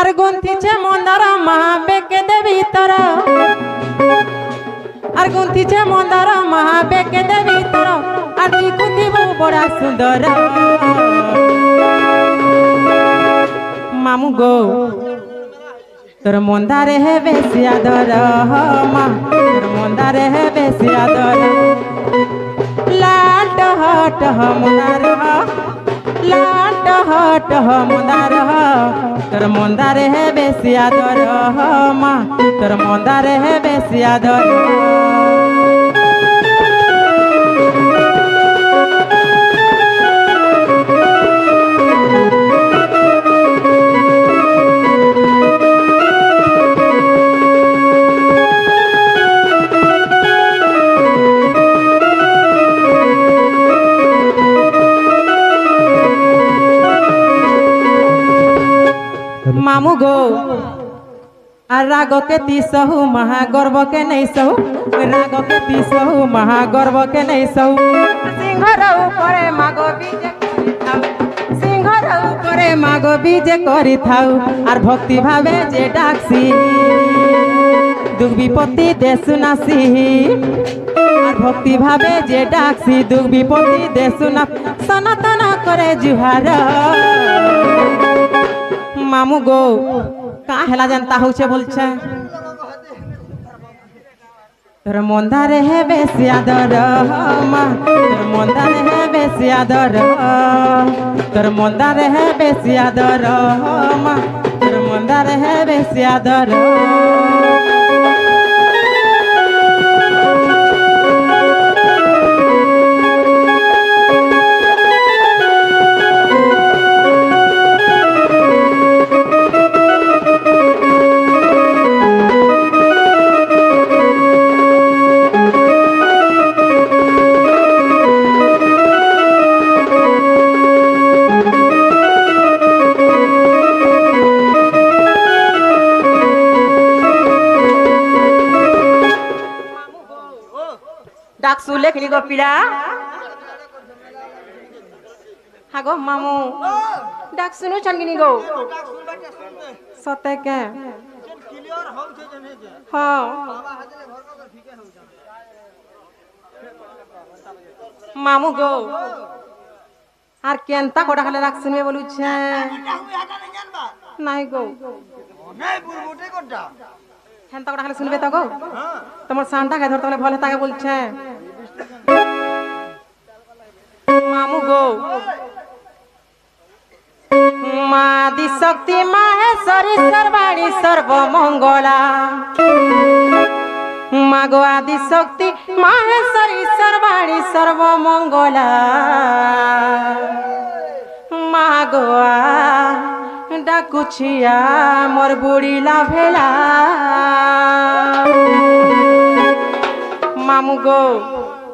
আর গুন্থিছে মন্দার মা বেকে দেবী তোর আর গুন্থিছে মন্দার মা বেকে দেবী তোর আর তুই গুন্থিব বড়া সুন্দর মামু গো তোর মন্দারে হে বেশি আদর মা তোর মন্দারে হে বেশি আদর লাল টহ মন্দার লাল টহ মন্দার তোর মন্দারে হে বেশি আদর মা তোর মন্দারে হে বেশি আদর मामू गो और राग के तीसहु महागर्व के नहीं सहु राग के तीसहु महागर्व के नहीं सहु सिंहर ऊपर मागो बीजे सिंहर ऊपर मागो बीजे करी थाउ और भक्ति भावे जे डाक्सी दुख विपत्ति दे सुनासी और भक्ति भावे जे डाक्सी दुख विपत्ति दे सुना सनातन करे जुहार मामू गो का हेला जानता होछे बोलछे तोर मंदारे हे बेसी आदर मा तोर मंदारे हे बेसी आदर तोर मंदारे हे बेसी आदर मा तोर मंदारे हे बेसी आदर डाक्सु लेखनी गो पीड़ा हाँ गो मामू डाक्सु नु चनगिनी गो सते के हाँ मामू गो आर केनता कोडा खाले डाक्सु ने बोलु छे नहीं गो नहीं बुरबुटे कोडा हेंता कोडा खाले सुनबे त गो तमर सांटा के धरतले भले ताके बोलछे मामू गो मादी शक्ति माहेश्वरी सर्वाणी सर्वमंगला मागो आदि शक्ति माहेश्वरी सर्वाणी सर्वमंगला मागो डाकुछिया मोर बुढ़ी लाभेला मामू गो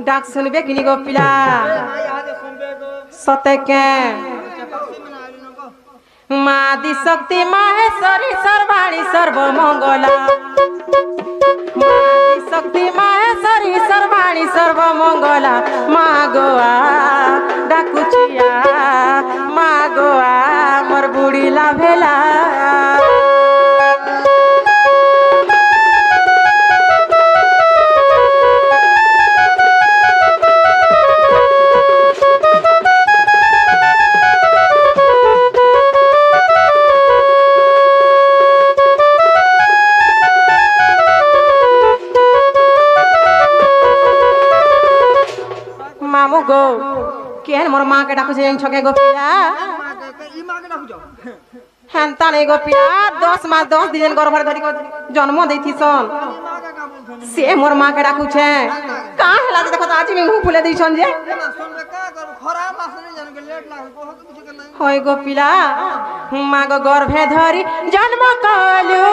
डाक सुनबे कि गो पिला सते के मादी शक्ति माहेश्वरी सर्वाणी सर्वमंगला मादी शक्ति माहेश्वरी सर्वाणी सर्वमंगला मागोआ डाकुछिया मागोआ मोर बुढ़ी लाभेला मामू गो केहन मोर माँ के डाकू छे छके गो पिया ई माँ के डाकू जाओ हेंता नहीं गो पिया 10 मास 10 दिन गर्भ धरि को जन्म देथि सन से मोर माँ के डाकू छे का हला देखो त आज में फुले दै छन जे सुनबे का कर खरा मास नहीं जान के लेट लाग बहुत कुछ के नहीं होय गो पिला माँ गो गर्भे धरि जन्म कलु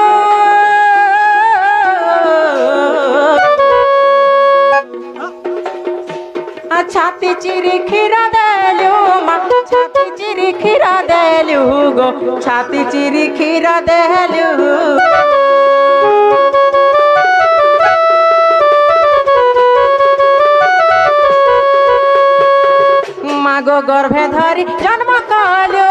छाती चिरी खीरा देलू माँ छाती चिरी खीरा देलू गो छाती चिरी खीरा देलू माँ गो गर्भे धरी जन्म कलू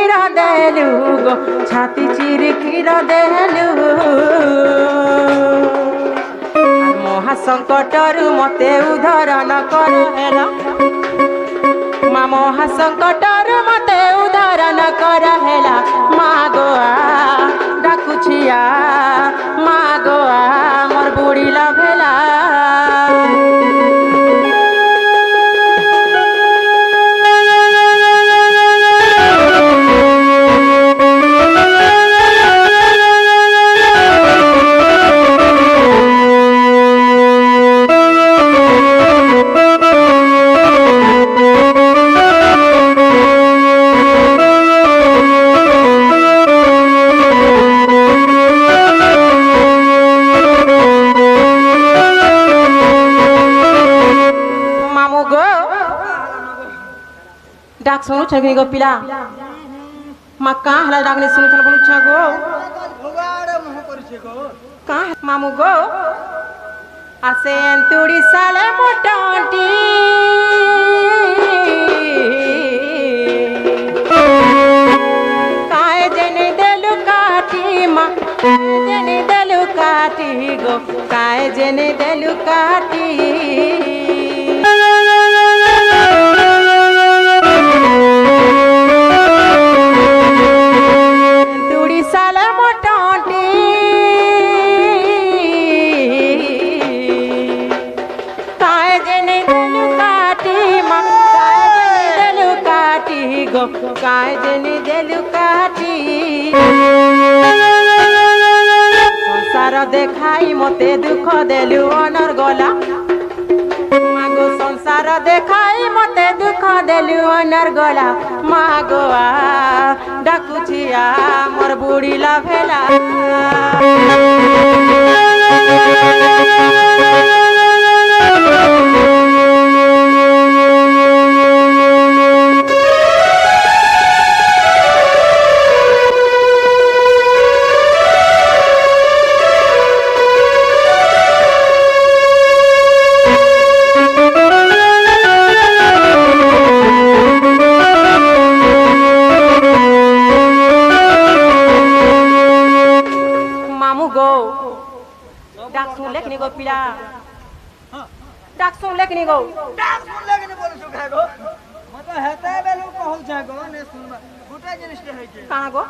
କ୍ଷୀର ଦେଲୁ ଗୋ ଛାତି ଚିରି କ୍ଷୀର ଦେଲୁ ମହାସଙ୍କଟରୁ ମତେ ଉଦ୍ଧାରଣ କର ହେଲା ମା ମହାସଙ୍କଟରୁ ମତେ ଉଦ୍ଧାରଣ କର ହେଲା ମା ଗୋଆ ଡାକୁଛିଆ ମା ଗୋଆ ମୋର ବୁଡ଼ିଲା ଭେଲା डाक सुनु छगनी गो पिला मा का हला डाक ने सुनु छन बोलु छगो भगवाड़े मोह करि छगो का मामू गो आसे एंतुड़ी साले मोटंटी काय जने देलु काटी मा जने देलु काटी गो काय जने देलु काटी काय जनी देलु काटी संसार देखाई मते दुख देलु अनर गला मागो संसार देखाई मते दुख देलु अनर गला मागोआ डाकुछिया मोर बुड़ीला भेला गो पिला डाक सुन लेकनी गो बोल सुखा गो मत हेते बेलु कहल छ गो ने सुन गुटा जिनिस के है के कहां गो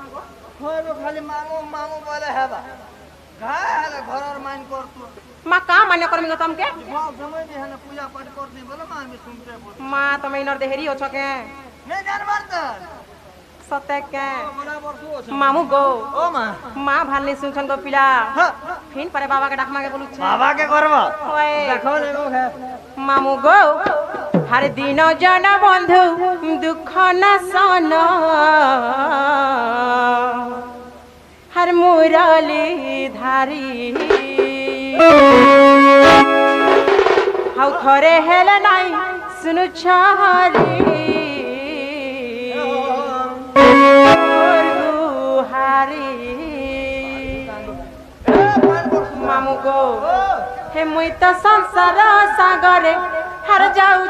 होरो खाली मामू मामू बोले हेबा घाल घर और मान कर तू मा का मान्य करमी गो तम के समय भी है ना पूजा पाठ करनी बोले मा में सुनते बोल मा तमे इनर देहरी हो छ के ने जान मारत सते के मामू गो ओ मां भालनी सुनछन गो पिला फिन परे बाबा के डाकमा के बोलु छ बाबा के करबो ओए देखो देखो है मामू गो हर दिन जन बंधु दुख न सन हर मुरली धारी हाउ खरे हेले नाई सुनु छहरी मामू गो हे मुई तो संसार सागरे हर जाऊ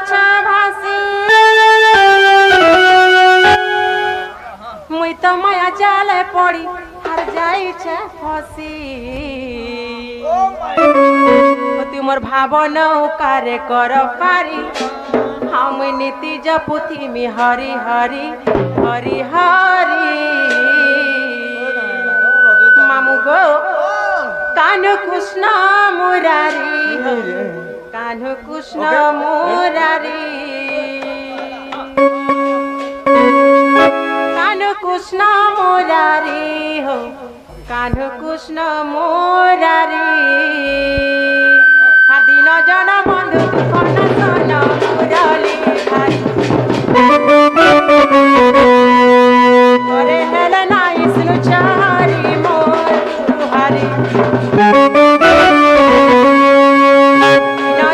भासी मुई तो माया जाले पड़ी हर जाई फसी तुमर भावन कार्य कर पारी हाँ मुई नीति जपुथी में हरि हरि हरि हरि मामू गो कान्ह कृष्ण मुरारी हो कान्ह कृष्ण मुरारी कान्ह कृष्ण मुरारी हो कान्ह कृष्ण मुरारी दिन जन बंधु दुख न सन मुरली धारी करे हेले नाई सुनु छहरी मोर तुहारी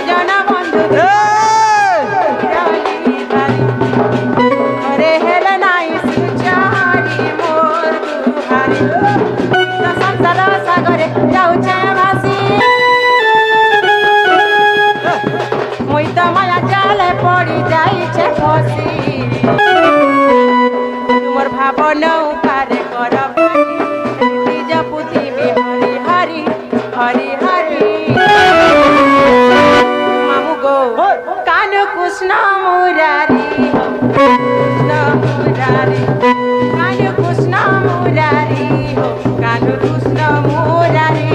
जन बंधु मुरली धारी करे हेले नाई सुनु छहरी मोर तुहारी संसार सागरे जाऊ भासी कृष्ण मुरारी हो कृष्ण मुरारी कान्हू कृष्ण मुरारी हो कान्हू कृष्ण मुरारी